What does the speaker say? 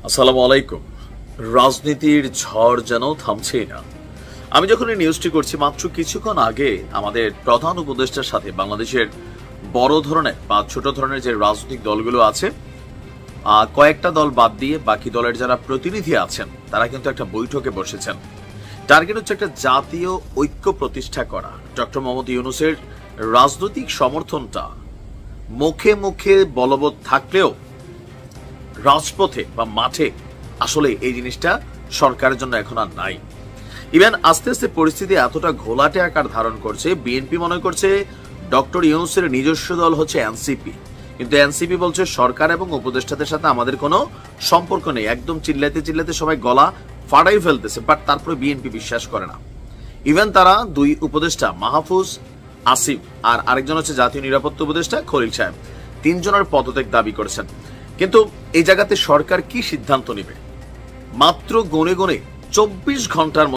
আসসালামু আলাইকুম। রাজনীতির ঝড় যেন থামছেই না। আমি যখন এই নিউজটি করছি মাত্র কিছুক্ষণ আগে আমাদের প্রধান উপদেষ্টার সাথে বাংলাদেশের বড় ধরনের বা ছোট ধরনের যে রাজনৈতিক দলগুলো আছে কয়েকটা দল বাদ দিয়ে বাকি দলের যারা প্রতিনিধি আছেন তারা কিন্তু একটা বৈঠকে বসেছেন। টার্গেট হচ্ছে একটা জাতীয় ঐক্য প্রতিষ্ঠা করা। ডক্টর মোহাম্মদ ইউনূসের রাজনৈতিক সমর্থনটা মুখে মুখে বলবৎ থাকলেও রাজপথে বা মাঠে আসলে এই জিনিসটা সরকারের জন্য এখন আর নাই। ইভেন আস্তে আস্তে পরিস্থিতি এতটা ঘোলাটে আকার ধারণ করছে, বিএনপি মনে করছে ডক্টর ইউনূসের নিজস্ব দল হচ্ছে এনসিপি, কিন্তু এনসিপি বলছে সরকার এবং উপদেষ্টাদের সাথে আমাদের কোনো সম্পর্ক নেই। একদম চিল্লাতে চিল্লাতে সবাই গলা ফাড়াই ফেলতেছে, বাট তারপরে বিএনপি বিশ্বাস করে না। ইভেন তারা দুই উপদেষ্টা মাহফুজ আসিফ আর আরেকজন হচ্ছে জাতীয় নিরাপত্তা উপদেষ্টা খলিল সাহেব, তিনজনের পদত্যাগ দাবি করেছেন। কিন্তু এই জায়গাতে সরকার কি সিদ্ধান্ত নেবে? মাত্র গনে গনে 24 ঘন্টার